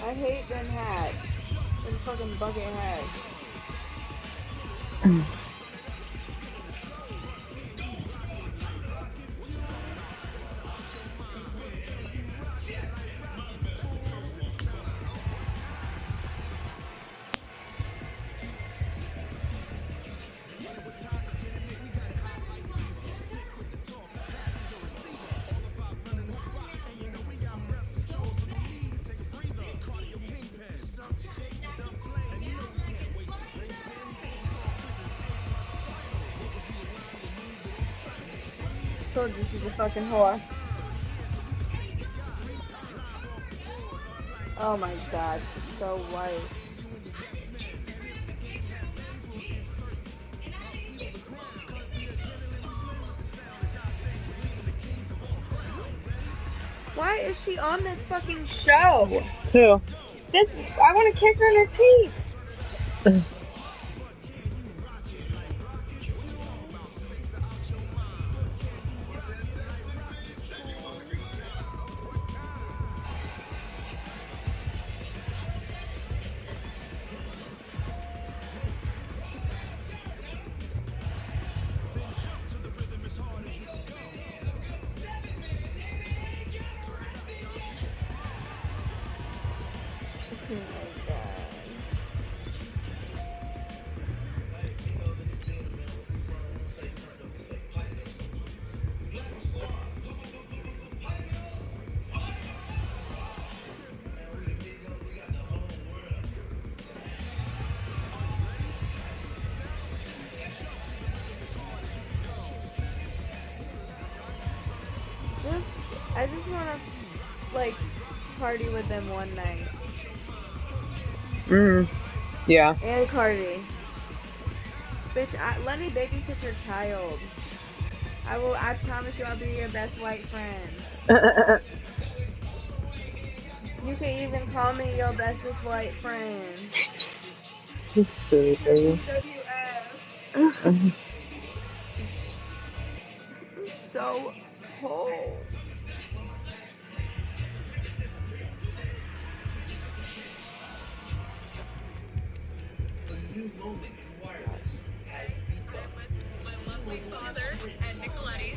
I hate them hats. Them fucking bucket hats. Told you she's a fucking whore. Oh my god, she's so white. Why is she on this fucking show? Who? This, I want to kick her in her teeth. I just want to, like, party with them one night. Yeah. And Cardi. Bitch, let me babysit your child. I promise you I'll be your best white friend. You can even call me your bestest white friend. Silly thing. WWF. So cold. My lovely father and Nicoletti.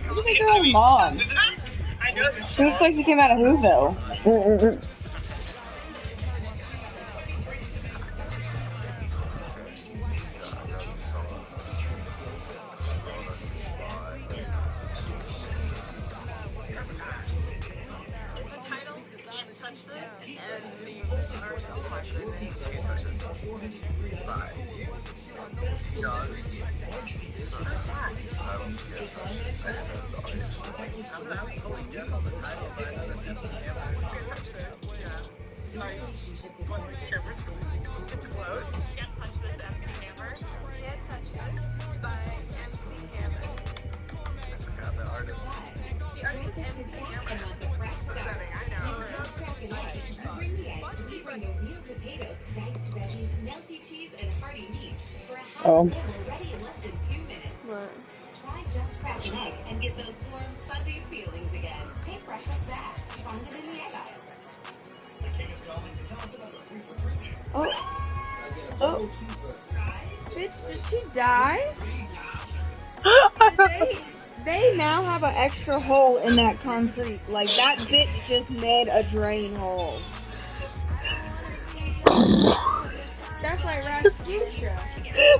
What do you think of her mom? She looks like she came out of Whoville. Oh. What? Try just crack an egg and get those warm, fuzzy feelings again. Take breakfast back. Find it in the egg aisle. Oh. Oh. Bitch, did she die? They now have an extra hole in that concrete. Like, that bitch just made a drain hole. That's like Rasputia.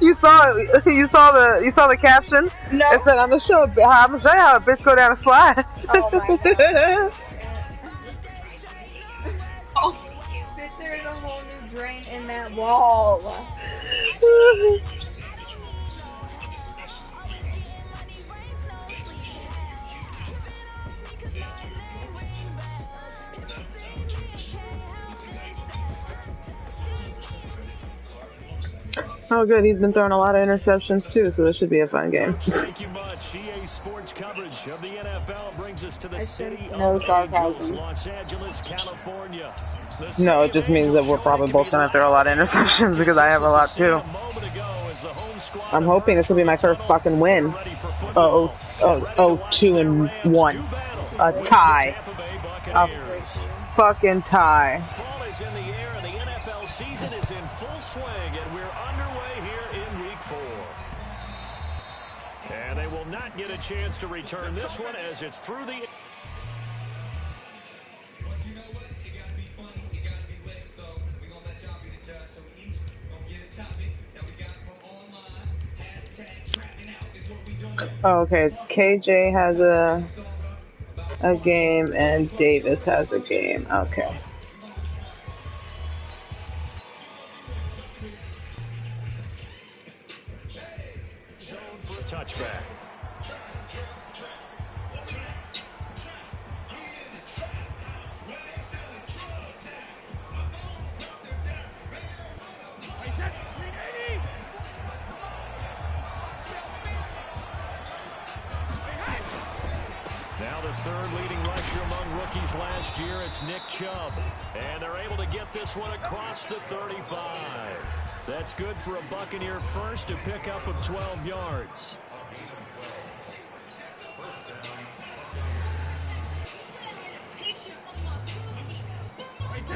You saw the caption? No. It said, I'm gonna show you how a bitch go down a slide. Oh my god. Oh. Bitch, there's a whole new drain in that wall. Oh, good. He's been throwing a lot of interceptions too, so this should be a fun game. Thank you much. EA Sports coverage of the NFL brings us to the city No of sarcasm. Angels, Los Angeles, California. No, it just means that we're probably both gonna throw a lot of interceptions because I have a lot too. I'm hoping this will be my first fucking win. 2-1. A tie. A fucking tie. Fall is in the air and the NFL season is in full swing, and we're underway here in week 4. And they will not get a chance to return this one as it's through the... Oh, okay, it's KJ has a game and Davis has a game. Okay. Zone for a touchback. Now the third leading rusher among rookies last year, it's Nick Chubb. And they're able to get this one across the 35. That's good for a Buccaneer first, a pickup of 12 yards.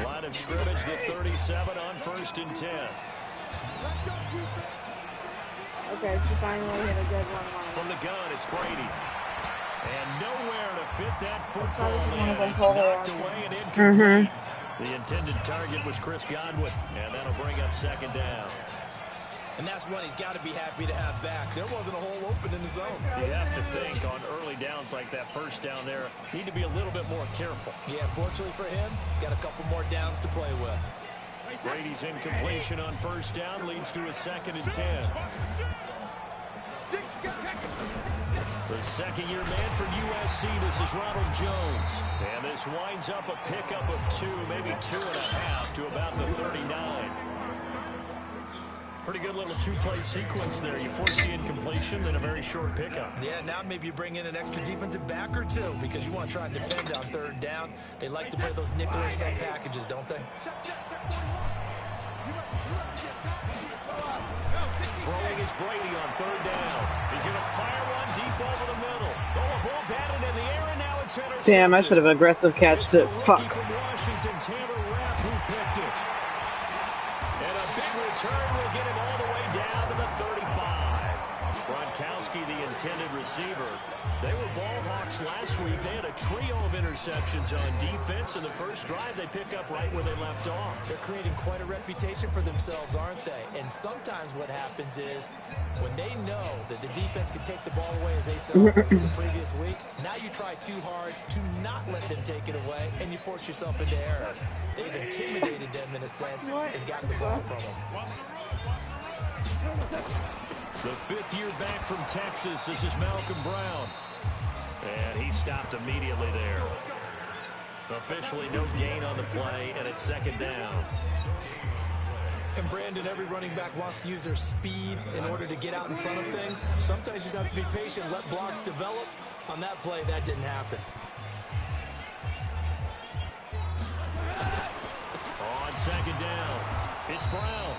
Line of scrimmage, the 37 on 1st and 10. Okay, she finally hit a good one. From the gun, it's Brady. And nowhere to fit that football one of in. them It's told her knocked away and incomplete. The intended target was Chris Godwin, and that'll bring up 2nd down. And that's one he's got to be happy to have back. There wasn't a hole open in the zone. You have to think on early downs like that, first down there, need to be a little bit more careful. Yeah, unfortunately for him, got a couple more downs to play with. Brady's incompletion on 1st down leads to a 2nd and 10. The second-year man from USC, this is Ronald Jones. And this winds up a pickup of 2, maybe 2.5 to about the 39. Pretty good little 2-play sequence there. You force the incompletion, then a very short pickup. Yeah, now maybe you bring in an extra defensive back or 2 because you want to try and defend on 3rd down. They like to play those nickel or sub packages, don't they? Throwing is Brady on 3rd down. He's going to fire one deep over the middle. Oh, a ball batted in the air, and now it's intercepted. Damn, I should have aggressive catched it. Fuck. From Washington, Tanner Rapp, who picked it. And a big return will get him all the way down to the 35. Gronkowski, the intended receiver. They were ball hawks last week. They had a trio of interceptions on defense. In the first drive, they pick up right where they left off. They're creating quite a reputation for themselves, aren't they? And sometimes what happens is when they know that the defense can take the ball away as they saw the previous week, now you try too hard to not let them take it away, and you force yourself into errors. They've intimidated them in a sense and gotten the ball from them. The 5th year back from Texas, this is Malcolm Brown. And he stopped immediately there. Officially no gain on the play, and it's 2nd down. And Brandon, every running back wants to use their speed in order to get out in front of things. Sometimes you just have to be patient, let blocks develop. On that play, that didn't happen. On 2nd down, it's Brown.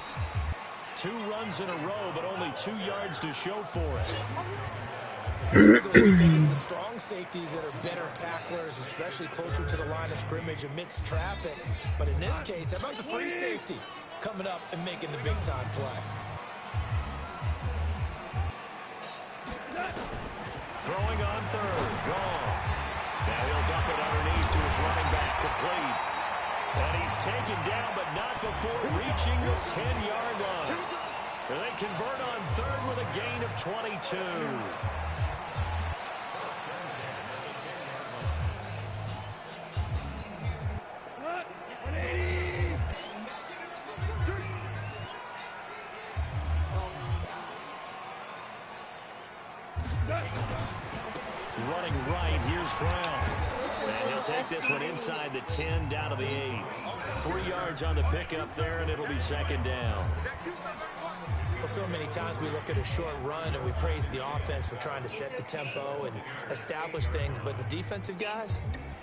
2 runs in a row, but only 2 yards to show for it. Typically, we think it's the strong safeties that are better tacklers, especially closer to the line of scrimmage amidst traffic. But in this case, how about the free safety coming up and making the big-time play? Throwing on 3rd, gone. Now he'll dump it underneath to his running back, complete. And he's taken down, but not before reaching the 10-yard line. And they convert on third with a gain of 22. Running right, here's Brown. And he'll take this one inside the 10, down to the 8. 3 yards on the pickup there, and it'll be second down. Well, so many times we look at a short run and we praise the offense for trying to set the tempo and establish things, but the defensive guys,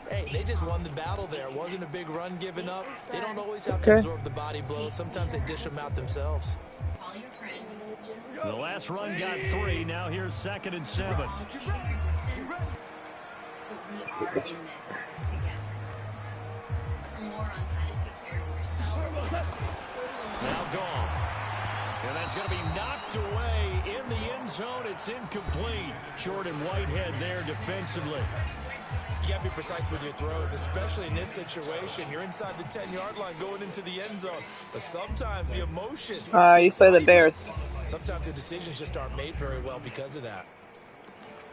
hey, they just won the battle there. It wasn't a big run given up. They don't always have to absorb the body blows. Sometimes they dish them out themselves. The last run got 3. Now here's 2nd and 7. Now gone. And that's going to be knocked away in the end zone. It's incomplete. Jordan Whitehead there defensively. You got to be precise with your throws, especially in this situation. You're inside the 10-yard line going into the end zone. But sometimes the emotion. You play the Bears. Sometimes the decisions just aren't made very well because of that.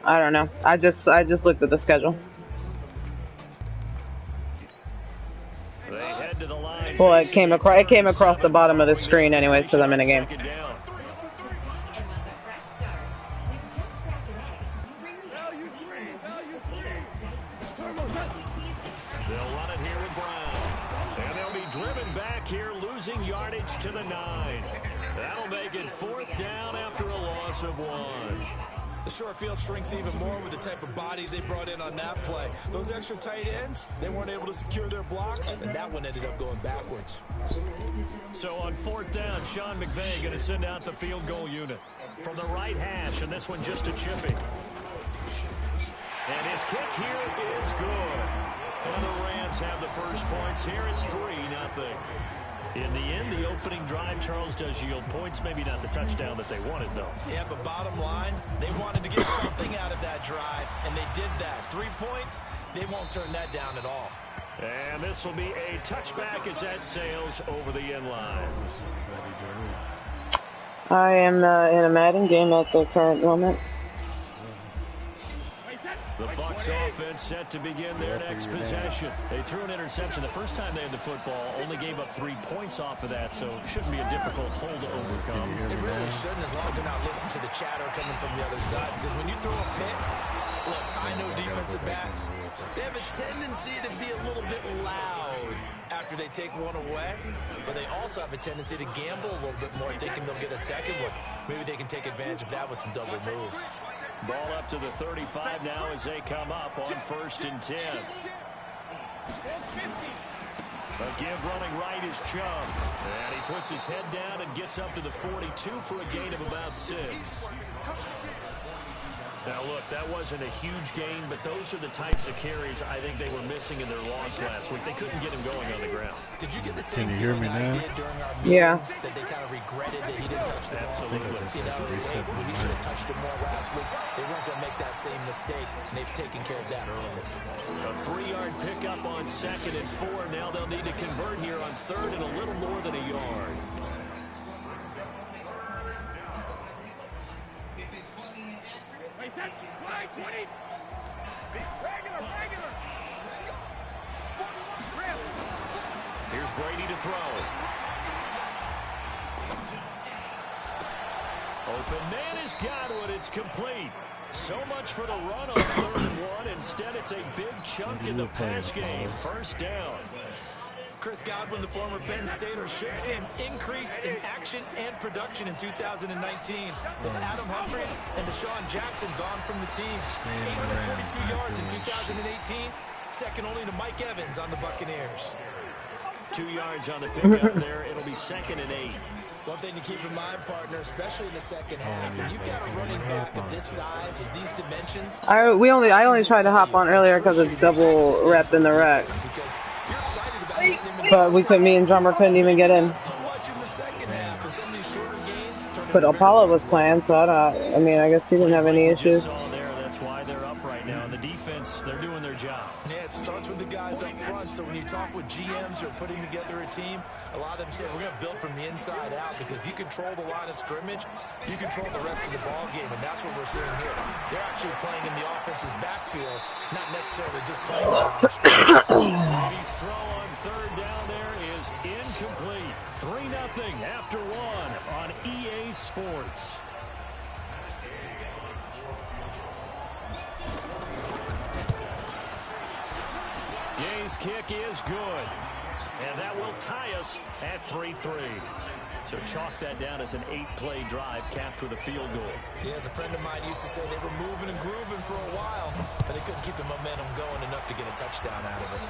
I don't know. I just looked at the schedule. They head to the line. Well, it came across the bottom of the screen anyways because I'm in a game. They'll run it here with Brown. And they'll be driven back here, losing yardage to the 9. That'll make it 4th down after a loss of 1. The short field shrinks even more with the type of bodies they brought in on that play. Those extra tight ends, they weren't able to secure their blocks, and that one ended up going backwards. So on 4th down, Sean McVay going to send out the field goal unit from the right hash, and this one just a chipping. And his kick here is good. And the Rams have the first points here. It's 3-0. In the end, the opening drive, Charles, does yield points. Maybe not the touchdown that they wanted, though. Yeah, but bottom line, they wanted to get something out of that drive, and they did that. 3 points, they won't turn that down at all. And this will be a touchback as that sails over the end line. I am in a Madden game at the current moment. The Bucs offense set to begin their next possession. They threw an interception the first time they had the football, only gave up 3 points off of that, so it shouldn't be a difficult hole to overcome. It really shouldn't, as long as they're not listening to the chatter coming from the other side, because when you throw a pick, look, I know defensive backs, they have a tendency to be a little bit loud after they take one away, but they also have a tendency to gamble a little bit more, thinking they'll get a second one. Maybe they can take advantage of that with some double moves. Ball up to the 35 now as they come up on 1st and 10. A give running right is Chubb. And he puts his head down and gets up to the 42 for a gain of about 6. Now, look, that wasn't a huge gain, but those are the types of carries I think they were missing in their loss last week. They couldn't get him going on the ground. Did you get the same Can you hear me now? did during our Yeah. meetings, that they kind of regretted that he didn't touch the ball? Absolutely. You know, he should have touched it more last week. They weren't going to make that same mistake, and they've taken care of that early. A 3-yard pickup on 2nd and 4. Now they'll need to convert here on 3rd and a little more than a yard. Here's Brady to throw. Open man has got it. It's complete. So much for the run on 3rd and 1. Instead, it's a big chunk in the pass game. 1st down. Chris Godwin, the former Penn Stater, should see an increase in action and production in 2019. With Adam Humphries and Deshaun Jackson gone from the team. 842 yards in 2018, second only to Mike Evans on the Buccaneers. 2 yards on the pickup there. It'll be 2nd and 8. One thing to keep in mind, partner, especially in the second half, when you've got a running back of this size, of these dimensions. I only tried to hop on earlier because it's double rep in the rec. But me and Drummer couldn't even get in. But Apollo was playing, so I mean, I guess he didn't have any issues. That's why they're up right now. And the defense, they're doing their job. Yeah, Yeah, it starts with the guys up front. So when you talk with GMs who are putting together a team, a lot of them say we're going to build from the inside out, because if you control the line of scrimmage, you control the rest of the ball game, and that's what we're seeing here. They're actually playing in the offense's backfield, not necessarily just playing the line of scrimmage. Brady's throw on third down there is incomplete. 3-0 after one on EA Sports. Gay's kick is good, and that will tie us at 3-3. So chalk that down as an 8-play drive capped with a field goal. Yeah, as a friend of mine used to say, they were moving and grooving for a while, but they couldn't keep the momentum going enough to get a touchdown out of it.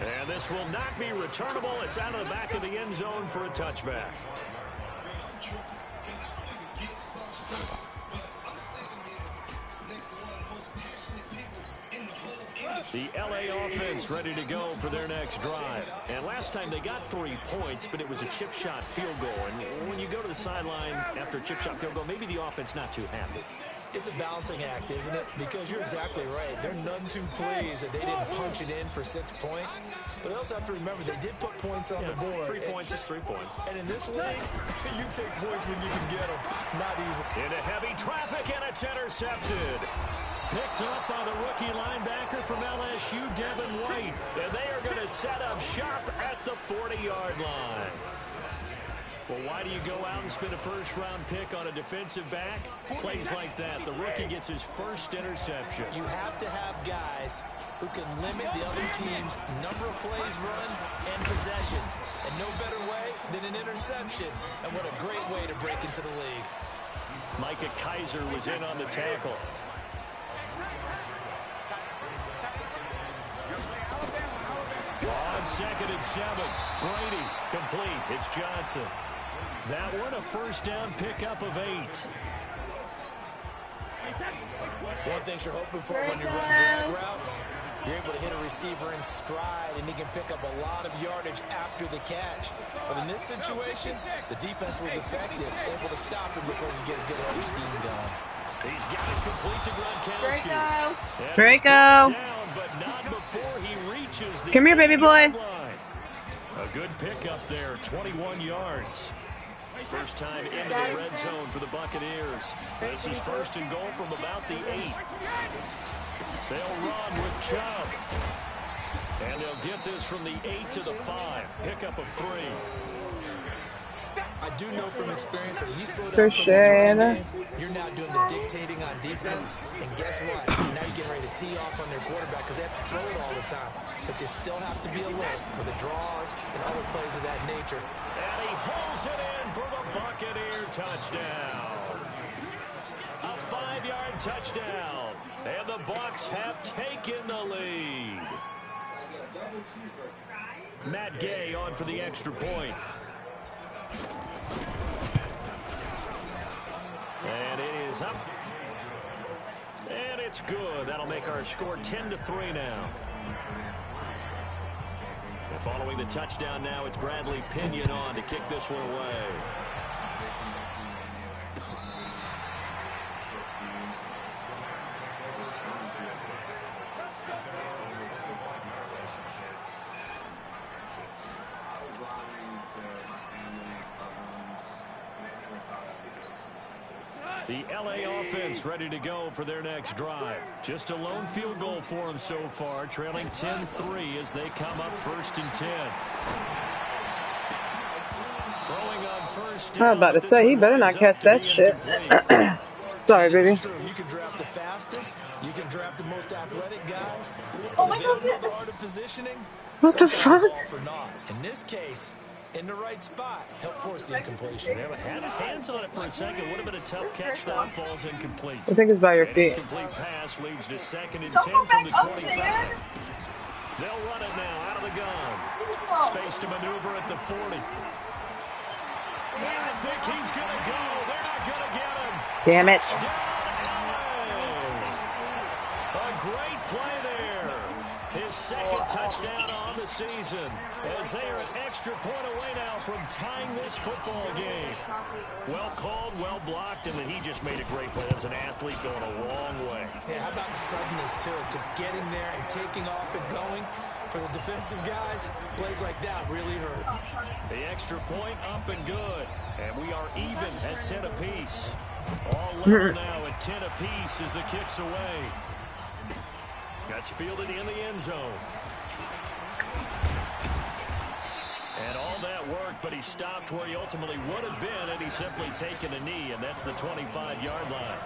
And this will not be returnable. It's out of the back of the end zone for a touchback. The LA offense ready to go for their next drive. And last time they got 3 points, but it was a chip shot field goal. And when you go to the sideline after a chip shot field goal, maybe the offense not too happy. It's a balancing act, isn't it? Because you're exactly right. They're none too pleased that they didn't punch it in for 6 points. But they also have to remember they did put points on the board. 3 points is 3 points. And in this league, you take points when you can get them. Not easy. Into heavy traffic, and it's intercepted. Picked up by the rookie linebacker from LSU, Devin White. And they are going to set up shop at the 40-yard line. Well, why do you go out and spend a first-round pick on a defensive back? Plays like that, the rookie gets his first interception. You have to have guys who can limit the other team's number of plays run and possessions. And no better way than an interception. And what a great way to break into the league. Micah Kaiser was in on the tackle. On 2nd and 7, Brady complete. It's Johnson. That one a first down pickup of 8. One thing you're hoping for when you run drag routes, you're able to hit a receiver in stride, and he can pick up a lot of yardage after the catch. But in this situation, the defense was effective, able to stop him before he get a good head of steam going. He's got it complete to Gronkowski. Draco. But not before he reaches the Come here, baby boy. line. A good pickup there, 21 yards. First time into the red zone for the Buccaneers. This is 1st and goal from about the 8. They'll run with Chubb. And they'll get this from the 8 to the 5. Pickup of 3. I do know from experience that when you slow down someone's running game, you're now doing the dictating on defense. And guess what? Now you're getting ready to tee off on their quarterback because they have to throw it all the time. But you still have to be alert for the draws and other plays of that nature. And he pulls it in for the Buccaneer touchdown. A 5-yard touchdown. And the Bucs have taken the lead. Matt Gay on for the extra point. And it is up. And it's good. That'll make our score 10-3 now. And following the touchdown now, it's Bradley Pinion on to kick this one away. The LA offense ready to go for their next drive. Just a lone field goal for them so far, trailing 10-3 as they come up 1st and 10. Throwing on first down. I was about to say, he better not catch that shit. Sorry, baby. You can draft the fastest. You can draft the most athletic guys. Oh my God. The art of positioning. What the fuck? All for naught. In this case, in the right spot, help force the incompletion. Yeah, had his hands on it for a second. Would have been a tough catch, though. Falls incomplete. I think it's by your feet. Incomplete pass leads to 2nd and 10 from the 25. They'll run it now out of the gun. Space to maneuver at the 40. I think he's going to go. They're not going to get him. Damn it. A great play there. His second touchdown on the season, as they are an extra point away now from tying this football game. Well called, well blocked, and then he just made a great play. That was an athlete going a long way. Yeah, how about the suddenness, too? Just getting there and taking off and going. For the defensive guys, plays like that really hurt. The extra point up and good. And we are even at 10 apiece. All level now at 10 apiece as the kick's away. That's fielded in the end zone. And all that work, but he stopped where he ultimately would have been had he simply taken a knee, and that's the 25-yard line.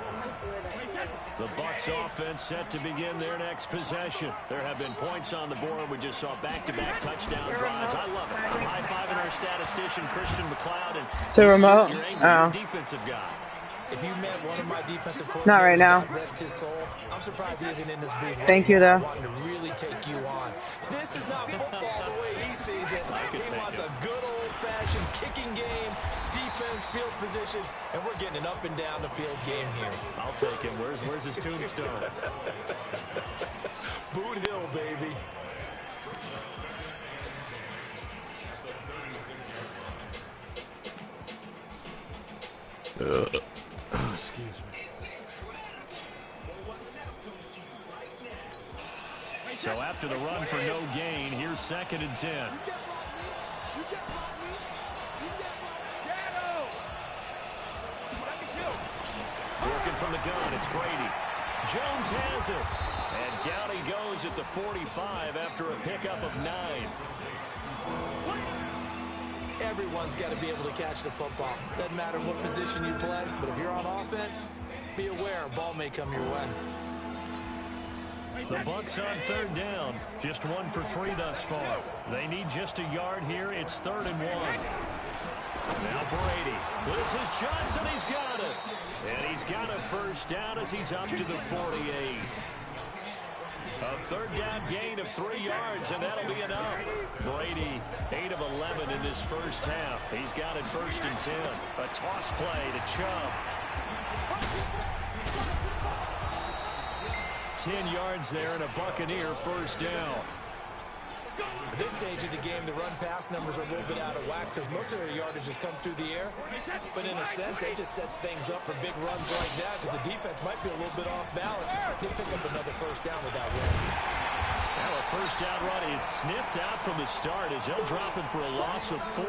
The Bucs offense set to begin their next possession. There have been points on the board. We just saw back-to-back touchdown drives. I love it. I'm high-fiving our statistician, Christian McLeod, and the remote. your defensive guy. If you met one of my defensive coordinators, Not right now. God rest his soul, I'm surprised he isn't in this booth. Thank you, though. Wanting to really take you on. This is not football the way he sees it. He wants a good old-fashioned kicking game, defense, field position, and we're getting an up and down the field game here. I'll take him. Where's his tombstone? Boot Hill, baby. Excuse me. So after the run for no gain, here's 2nd and 10. Working from the gun, it's Brady. Jones has it. And down he goes at the 45 after a pickup of 9. Everyone's got to be able to catch the football. Doesn't matter what position you play, but if you're on offense, be aware a ball may come your way. The Bucs on 3rd down. Just 1 for 3 thus far. They need just a yard here. It's 3rd and 1. Now Brady. This is Johnson. He's got it. And he's got a first down as he's up to the 48. A 3rd down gain of 3 yards, and that'll be enough. Brady, 8 of 11 in this first half. He's got it 1st and 10. A toss play to Chubb. 10 yards there and a Buccaneer first down. At this stage of the game, the run-pass numbers are a little bit out of whack because most of their yardage has come through the air. But in a sense, that just sets things up for big runs like that because the defense might be a little bit off balance. He'll pick up another first down with that run. Now a first down run is sniffed out from the start as they'll drop him for a loss of 4.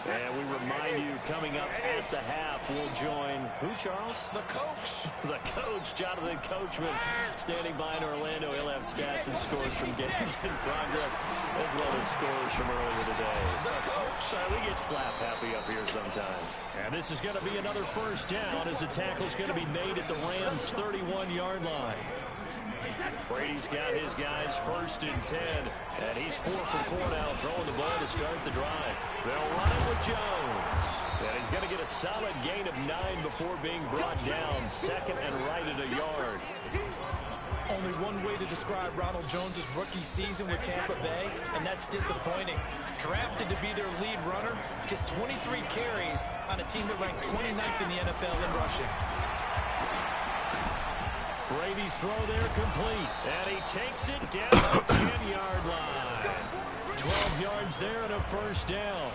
And we remind you, coming up at the half, we'll join who, Charles? The coach. The coach, Jonathan Coachman, standing by in Orlando. He'll have stats and scores from games in progress, as well as scores from earlier today. The coach. We get slap happy up here sometimes. And this is going to be another first down as the tackle's going to be made at the Rams' 31-yard line. Brady's got his guys 1st and 10, and he's 4 for 4 now, throwing the ball to start the drive. They'll run it with Jones, and he's going to get a solid gain of 9 before being brought down, 2nd and right at a yard. Only one way to describe Ronald Jones' rookie season with Tampa Bay, and that's disappointing. Drafted to be their lead runner, just 23 carries on a team that ranked 29th in the NFL in rushing. Brady's throw there complete, and he takes it down the 10-yard line. 12 yards there and a first down.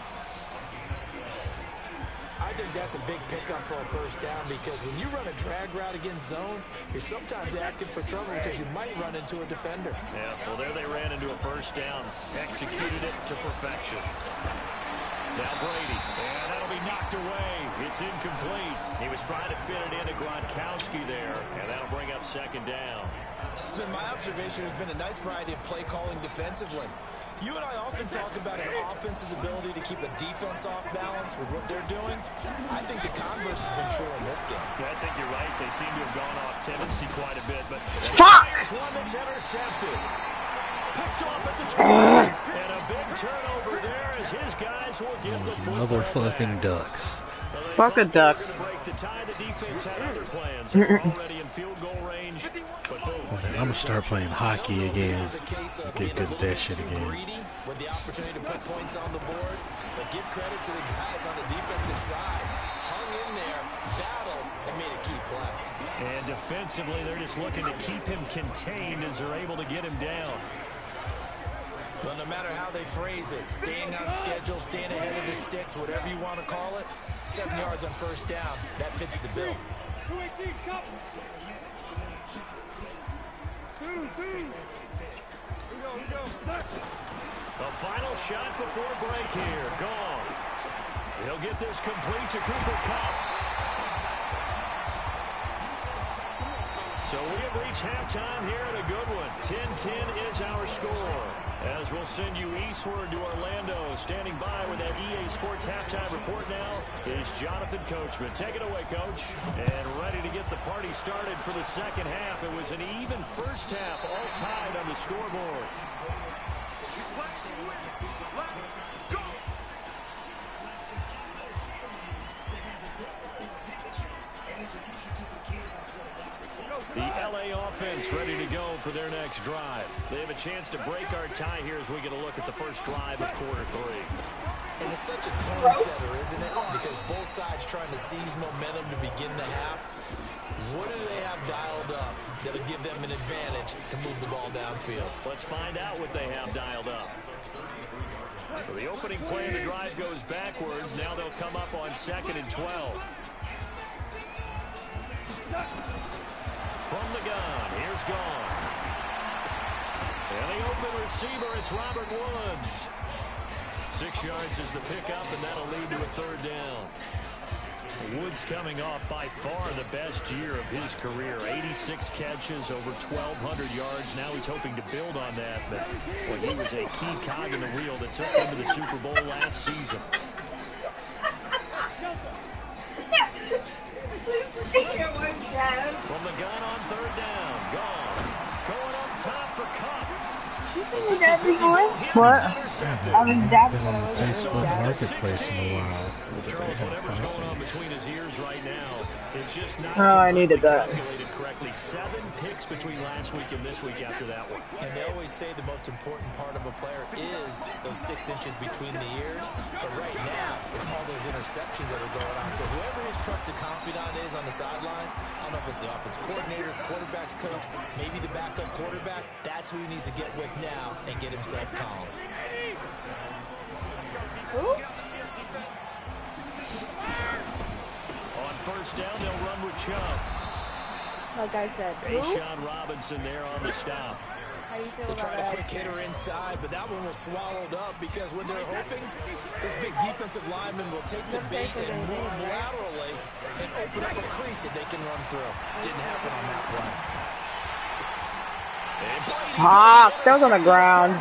I think that's a big pickup for a first down because when you run a drag route against zone, you're sometimes asking for trouble because you might run into a defender. Yeah, well, there they ran into a first down, executed it to perfection. Now Brady, and that'll be knocked away. It's incomplete. He was trying to fit it into Gronkowski there, and that'll bring up 2nd down. It's been my observation. There's been a nice variety of play calling defensively. You and I often talk about an offense's ability to keep a defense off balance with what they're doing. I think the converse has been true in this game. Yeah, I think you're right. They seem to have gone off tendency quite a bit, but Fuck! one that's intercepted. Picked off at the 12, and a big turnover there as his guys will give the football Motherfucking back. Ducks. Fuck a duck. The tie, the defense had other plans. They're already in field goal range, but boom. I'm gonna start playing hockey again. Get good at that shit again. With the opportunity to put points on the board, but give credit to the guys on the defensive side. Hung in there, battled, and made a key play. And defensively, they're just looking to keep him contained as they're able to get him down. Well, no matter how they phrase it, staying on schedule, staying ahead of the sticks, whatever you want to call it, 7 yards on first down, that fits the bill. The final shot before break here. Gone. He'll get this complete to Cooper Kupp. So we have reached halftime here at a good one. 10-10 is our score. As we'll send you eastward to Orlando. Standing by with that EA Sports halftime report now is Jonathan Coachman. Take it away, Coach. And ready to get the party started for the second half. It was an even first half, all tied on the scoreboard. The LA offense ready to go for their next drive. They have a chance to break our tie here as we get a look at the first drive of quarter 3. And it's such a tone setter, isn't it? Because both sides trying to seize momentum to begin the half. What do they have dialed up that'll give them an advantage to move the ball downfield? Let's find out what they have dialed up. So the opening play of the drive goes backwards. Now they'll come up on 2nd and 12. From the gun, here's Gone. And the open receiver, it's Robert Woods. 6 yards is the pickup, and that'll lead to a third down. Woods coming off by far the best year of his career. 86 catches, over 1,200 yards. Now he's hoping to build on that. But well, he was a key cog in the wheel that took him to the Super Bowl last season. From the gun on third down. Gone. Going up top for Kupp. What? I mean, that's been on the Facebook Marketplace in a while. Charles, whatever's going on between his ears right now, it's just not I needed that. calculated correctly. 7 picks between last week and this week after that one. And they always say the most important part of a player is those 6 inches between the ears. But right now, it's all those interceptions that are going on. So whoever his trusted confidant is on the sidelines, I don't know if it's the offense coordinator, quarterback's coach, maybe the backup quarterback, that's who he needs to get with now and get himself calm. Who? On first down, they'll run with Chubb. Like I said, who? Rashawn Robinson there on the stop. How you feel They about tried a that? quick hitter inside, but that one was swallowed up because when they're hoping this big defensive lineman will take the bait and move laterally and open up a crease that they can run through. Didn't happen on that play. That was on the ground.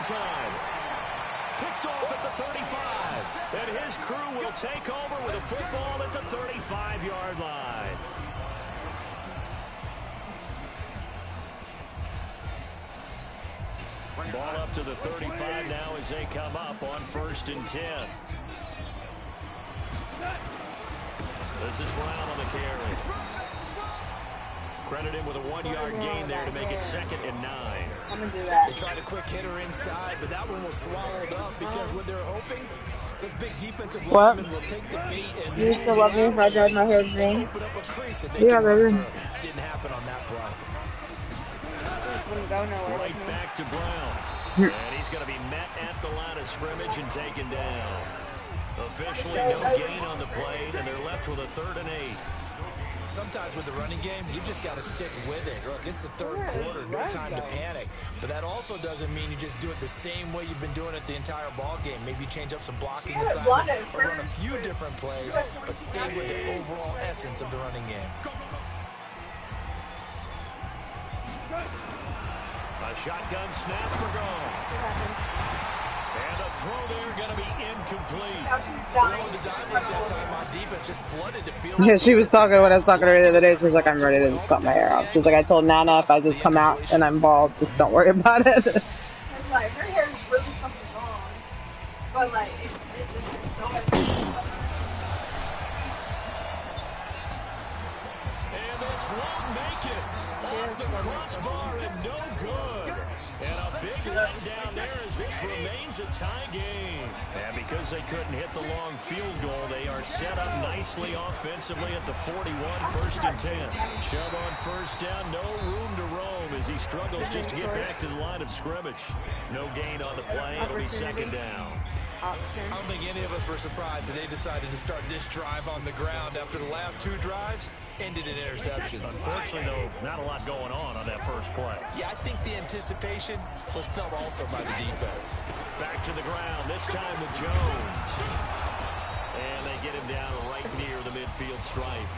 Picked off at the 35. And his crew will take over with a football at the 35-yard line. Ball up to the 35 now as they come up on 1st and 10. This is Brown on the carry. Credit him with a 1-yard gain there to make it 2nd and 9. I'm gonna do that. They tried a quick hitter inside, but that one was swallowed up because when they're hoping this big defensive lineman will take the bait and You still love me if I drive my hair green? open up a crease that they Yeah, can run baby. through. Didn't happen on that play. Wouldn't go nowhere. Right back to Brown. And he's going to be met at the line of scrimmage and taken down. Officially no gain on the play, and they're left with a 3rd and 8. Sometimes with the running game, you've just got to stick with it. Look, it's the 3rd quarter, no time to panic. But that also doesn't mean you just do it the same way you've been doing it the entire ball game. Maybe change up some blocking assignments or run a few different plays, but stay with the overall essence of the running game. A shotgun snap for goal. And a throw there going to be incomplete. Well, the dive at that time on defense just flooded the field. Yeah, she was talking when I was talking to her the other day. She was like, I'm ready to just cut my hair off. She's like, I told Nana if I just come out and I'm bald, just don't worry about it. It's like, her hair is really fucking long. But like, it's And they're just won't make it. Off the crossbar and no good. And a big letdown there as this remains a tie game. And because they couldn't hit the long field goal, they are set up nicely offensively at the 41, 1st and 10. Chubb on first down, no room to roam as he struggles just to get back to the line of scrimmage. No gain on the play. It'll be 2nd down. I don't think any of us were surprised that they decided to start this drive on the ground after the last 2 drives ended in interceptions. Unfortunately, though, not a lot going on that first play. Yeah, I think the anticipation was felt also by the defense. Back to the ground, this time with Jones. And they get him down right near the midfield stripe.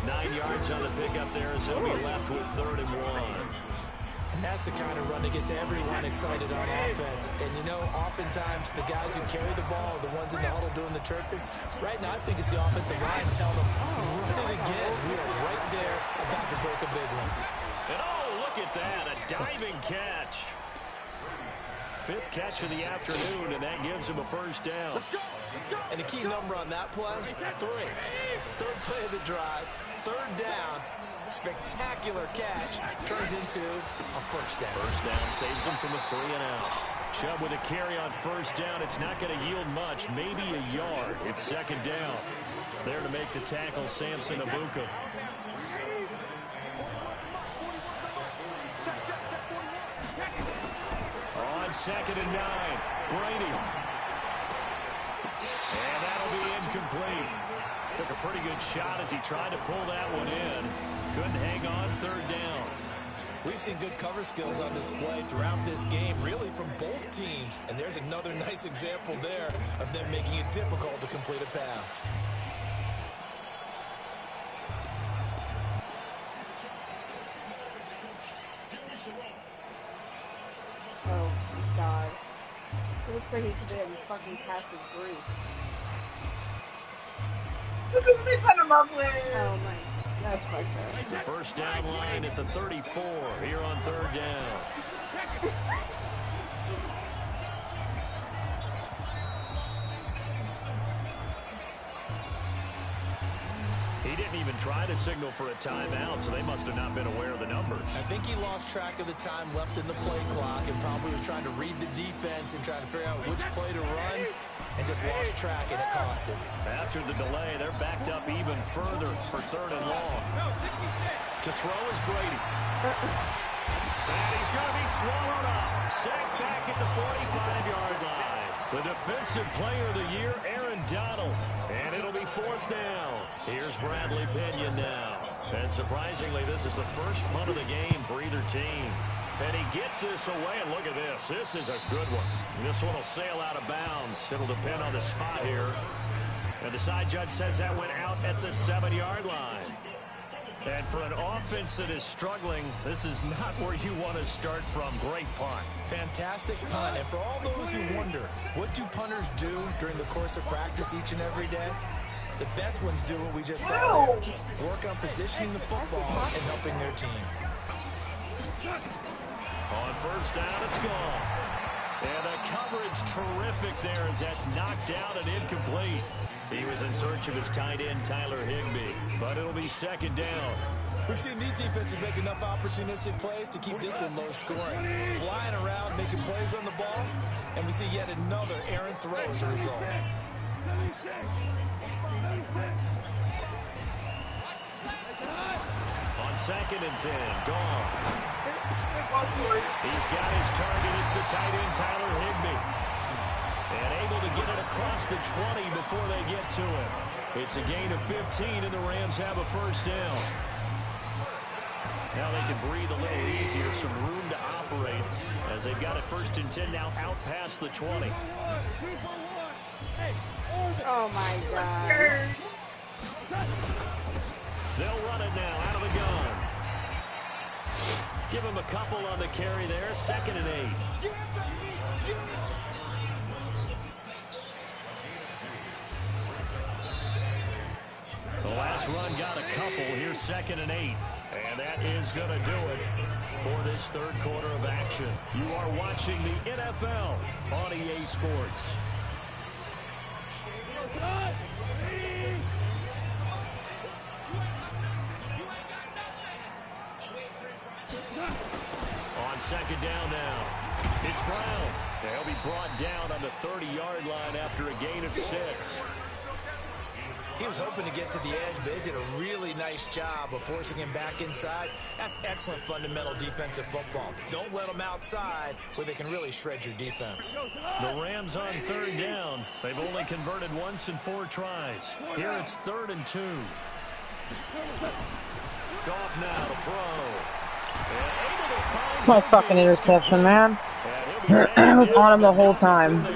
9 yards on the pickup there as he'll be left with 3rd and 1. And that's the kind of run that gets everyone excited on offense. And, you know, oftentimes the guys who carry the ball are the ones in the huddle doing the chirping. Right now, I think it's the offensive line telling them, run it again. We are right there about to break a big one. And, oh, look at that, a diving catch. 5th catch of the afternoon, and that gives him a 1st down. And the key number on that play, 3. 3rd play of the drive, 3rd down. Spectacular catch turns into a 1st down. 1st down saves him from a 3 and out. Chubb with a carry on 1st down. It's not going to yield much, maybe a yard. It's 2nd down. There to make the tackle, Samson Abuka. On 2nd and 9, Brady. And that'll be incomplete. Took a pretty good shot as he tried to pull that one in. Couldn't hang on 3rd down. We've seen good cover skills on display throughout this game, really from both teams. And there's another nice example there of them making it difficult to complete a pass. Oh, God. It looks like he could have been fucking passing through. Oh, my. That's fucked up. The 1st down line at the 34 here on 3rd down. He didn't even try to signal for a timeout, so they must have not been aware of the numbers. I think he lost track of the time left in the play clock and probably was trying to read the defense and trying to figure out which play to run and just lost track, and it cost him. After the delay, they're backed up even further for 3rd and long. To throw is Brady. And he's going to be swallowed up. Sacked back at the 45-yard line. The defensive player of the year, Aaron Donald. And it'll be 4th down. Here's Bradley Pinion now. And surprisingly, this is the first punt of the game for either team. And he gets this away, and look at this. This is a good one. This one will sail out of bounds. It'll depend on the spot here. And the side judge says that went out at the 7-yard line. And for an offense that is struggling, this is not where you want to start from. Great punt. Fantastic punt. And for all those who wonder, what do punters do during the course of practice each and every day? The best ones do what we just saw there. Work on positioning the football and helping their team. On 1st down, it's gone. And the coverage terrific there as that's knocked down and incomplete. He was in search of his tight end, Tyler Higbee, but it'll be 2nd down. We've seen these defenses make enough opportunistic plays to keep this one low scoring. Flying around, making plays on the ball, and we see yet another errant throw as a result. On 2nd and 10, gone. He's got his target. It's the tight end, Tyler Higbee. And able to get it across the 20 before they get to it. It's a gain of 15, and the Rams have a 1st down. Now they can breathe a little easier, some room to operate as they've got it 1st and 10 now out past the 20. Oh, my God. They'll run it now out of the gun. Give him a couple on the carry there, 2nd and 8. The last run got a couple. Here's 2nd and 8. And that is going to do it for this 3rd quarter of action. You are watching the NFL on EA Sports. second down now. It's Brown. He'll be brought down on the 30-yard line after a gain of 6. He was hoping to get to the edge, but they did a really nice job of forcing him back inside. That's excellent fundamental defensive football. Don't let them outside where they can really shred your defense. The Rams on third down. They've only converted once in 4 tries. Here it's 3rd and 2. Goff now to throw. My fucking interception, man. I was on him the whole time. Well,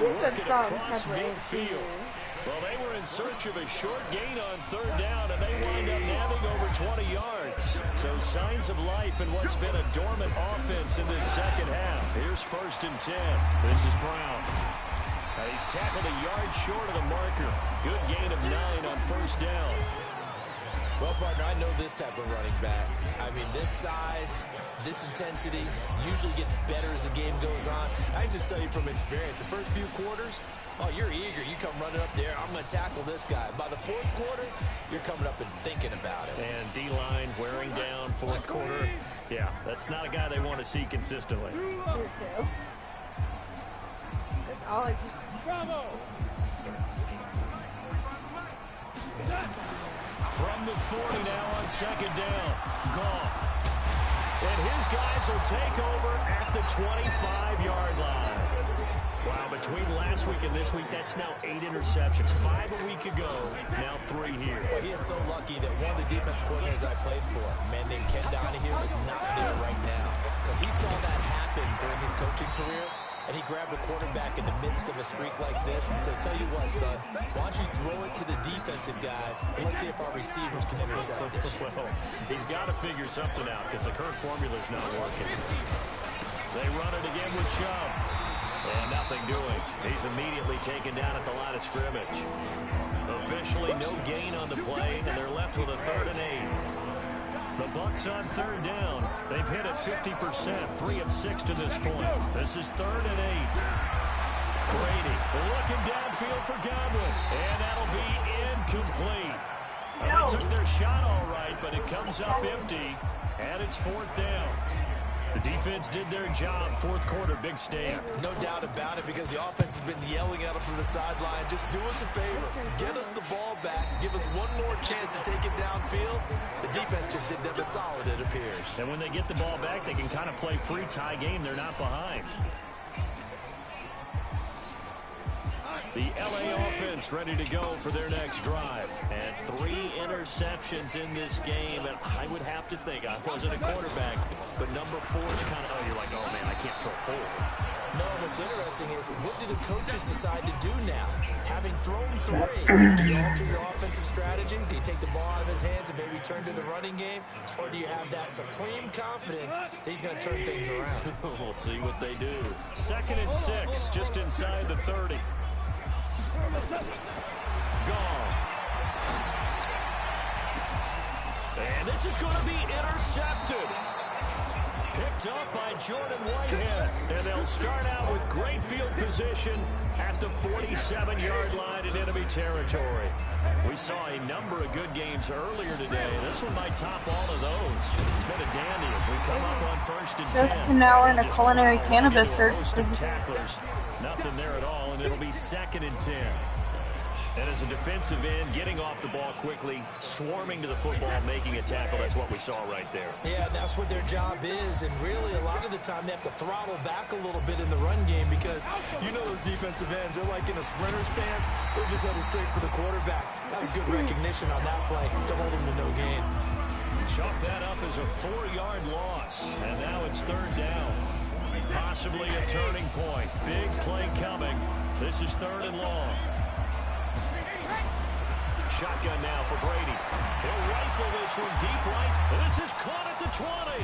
they were in search of a short gain on third down, and they wind up nabbing over 20 yards. So signs of life in what's been a dormant offense in this second half. Here's 1st and 10. This is Brown. He's tackled a yard short of the marker. Good gain of 9 on 1st down. Well, partner, I know this type of running back. I mean, this size, this intensity usually gets better as the game goes on. I can just tell you from experience, the first few quarters, oh, you're eager. You come running up there, I'm going to tackle this guy. By the 4th quarter, you're coming up and thinking about it. And D-line wearing down 4th quarter. Yeah, that's not a guy they want to see consistently. Bravo! From the 40 now on 2nd down. Goff. And his guys will take over at the 25-yard line. Wow, between last week and this week, that's now 8 interceptions. 5 a week ago, now 3 here. Well, he is so lucky that one of the defense coordinators I played for, a man named Ken Donahue, is not there right now. Because he saw that happen during his coaching career, and he grabbed a quarterback in the midst of a streak like this and said, tell you what, son, why don't you throw it to the defensive guys, and let's see if our receivers can intercept it. Well, he's got to figure something out because the current formula's not working. They run it again with Chubb. And nothing doing. He's immediately taken down at the line of scrimmage. Officially no gain on the play, and they're left with a 3rd and 8. The Bucs on 3rd down. They've hit it 50%, 3 of 6 to this point. This is 3rd and 8. Brady looking downfield for Godwin, and that'll be incomplete. They took their shot all right, but it comes up empty, and it's 4th down. The defense did their job. 4th quarter, big stand. No doubt about it, because the offense has been yelling at them from the sideline. Just do us a favor. Get us the ball back. Give us one more chance to take it downfield. The defense just did them a solid, it appears. And when they get the ball back, they can kind of play free tie game. They're not behind. The LA offense ready to go for their next drive. And 3 interceptions in this game. And I would have to think, I wasn't a quarterback, but number 4 is kind of, oh, you're like, oh, man, I can't throw 4. No, what's interesting is, what do the coaches decide to do now? Having thrown 3, do you alter your offensive strategy? Do you take the ball out of his hands and maybe turn to the running game? Or do you have that supreme confidence that he's going to turn things around? We'll see what they do. 2nd and 6, just inside the 30. Goff. And this is going to be intercepted. Picked up by Jordan Whitehead. And they'll start out with great field position at the 47-yard line in enemy territory. We saw a number of good games earlier today. This one might top all of those. It's been a dandy as we come up on 1st and 10. Just an hour in a culinary cannabis search. Tacklers. Nothing there at all, and it'll be 2nd and 10. And as a defensive end, getting off the ball quickly, swarming to the football, making a tackle, that's what we saw right there. Yeah, that's what their job is, and really a lot of the time they have to throttle back a little bit in the run game because you know those defensive ends, they're like in a sprinter stance, they're just headed straight for the quarterback. That was good recognition on that play to hold him to no gain. Chalk that up as a 4-yard loss, and now it's 3rd down. Possibly a turning point. Big play coming. This is 3rd and long. Shotgun now for Brady. He'll rifle this one deep right. This is caught at the 20.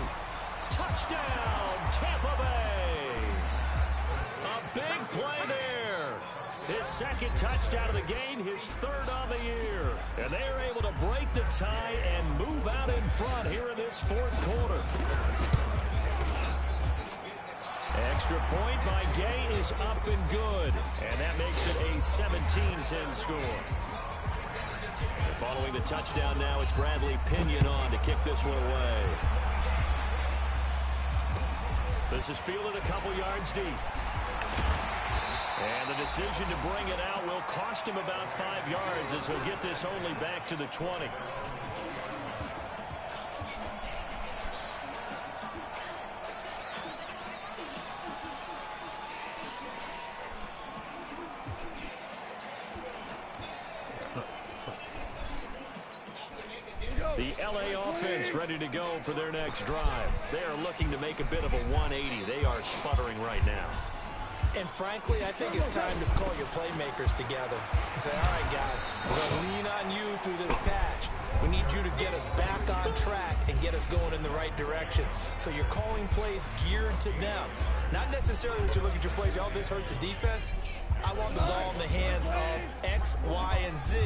Touchdown, Tampa Bay. A big play there. His 2nd touchdown of the game, his 3rd on the year. And they are able to break the tie and move out in front here in this 4th quarter. Extra point by Gay is up and good. And that makes it a 17-10 score. And following the touchdown now, it's Bradley Pinion on to kick this one away. The This is fielded a couple yards deep. And the decision to bring it out will cost him about 5 yards as he'll get this only back to the 20. The LA offense ready to go for their next drive. They are looking to make a bit of a 180. They are sputtering right now. And frankly, I think it's time to call your playmakers together and say, all right, guys, we're going to lean on you through this patch. We need you to get us back on track and get us going in the right direction. So you're calling plays geared to them. Not necessarily that you look at your plays, oh, this hurts the defense. I want the ball in the hands of X, Y, and Z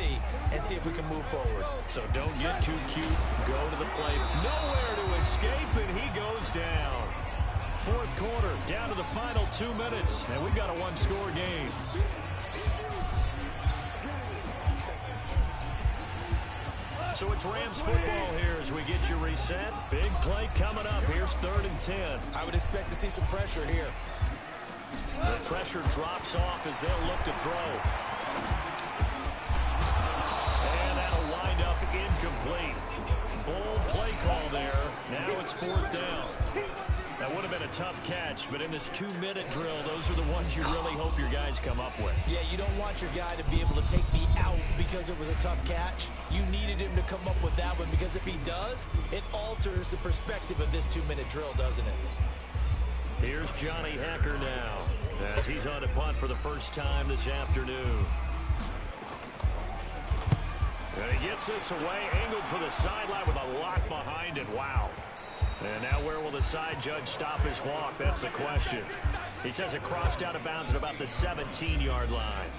and see if we can move forward. So don't get too cute. Go to the plate. Nowhere to escape, and he goes down. Fourth quarter, down to the final 2 minutes, and we've got a one-score game. So it's Rams football here as we get you reset. Big play coming up. Here's 3rd and 10. I would expect to see some pressure here. The pressure drops off as they'll look to throw. And that'll wind up incomplete. Bold play call there. Now it's 4th down. That would have been a tough catch, but in this 2-minute drill, those are the ones you really hope your guys come up with. Yeah, you don't want your guy to be able to take me out because it was a tough catch. You needed him to come up with that one because if he does, it alters the perspective of this 2-minute drill, doesn't it? Here's Johnny Hacker now as he's on to punt for the first time this afternoon. And he gets this away, angled for the sideline with a lock behind it. Wow. And now where will the side judge stop his walk? That's the question. He says it crossed out of bounds at about the 17-yard line.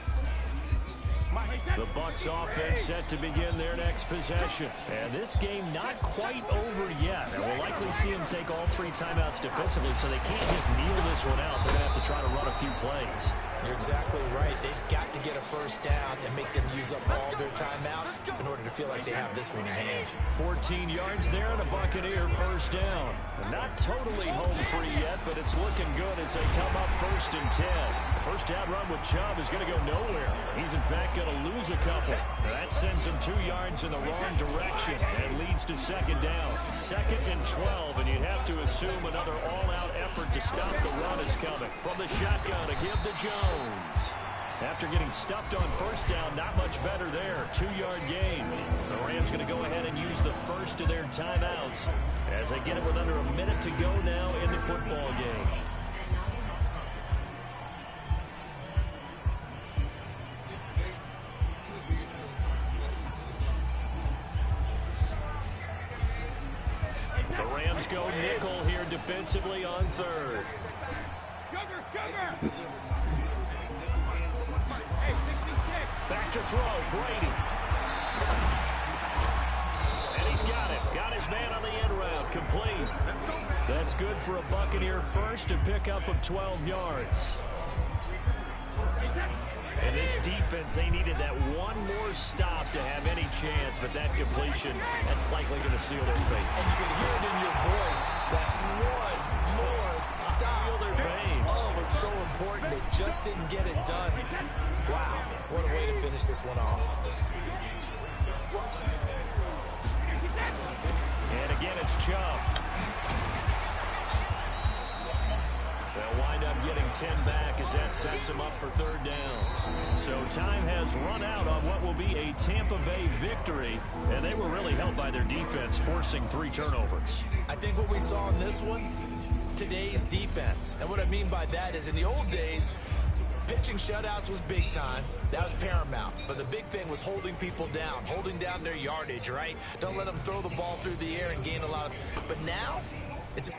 The Bucs offense set to begin their next possession. And this game not quite over yet. And we'll likely see them take all 3 timeouts defensively, so they can't just kneel this one out. They're going to have to try to run a few plays. You're exactly right. They've got to get a first down and make them use up all their timeouts in order to feel like they have this one in hand. 14 yards there and a Buccaneer first down. Not totally home free yet, but it's looking good as they come up 1st and 10. The first down run with Chubb is going to go nowhere. He's in fact going to lose a couple. That sends him 2 yards in the wrong direction and leads to 2nd down. 2nd and 12, and you have to assume another all-out effort to stop the run is coming. From the shotgun to give to Jones. After getting stuffed on first down, not much better there. 2-yard gain. The Rams going to go ahead and use the first of their timeouts as they get it with under a minute to go now in the football game. The Rams go nickel here defensively on 3rd. Back to throw, Brady. And he's got it. Got his man on the end route, complete. That's good for a Buccaneer first, a pickup of 12 yards. And this defense, they needed that one more stop to have any chance, but that completion, that's likely going to seal their fate. And you can hear it in your voice, that one more stop. Feel their pain. Oh, it was so important. They just didn't get it done. Wow, what a way to finish this one off. And again, it's Chubb. They'll wind up getting 10 back as that sets them up for 3rd down. So time has run out on what will be a Tampa Bay victory, and they were really helped by their defense, forcing 3 turnovers. I think what we saw in this one, today's defense. And what I mean by that is in the old days, pitching shutouts was big time. That was paramount. But the big thing was holding people down, holding down their yardage, right? Don't let them throw the ball through the air and gain a lot of... But now, it's...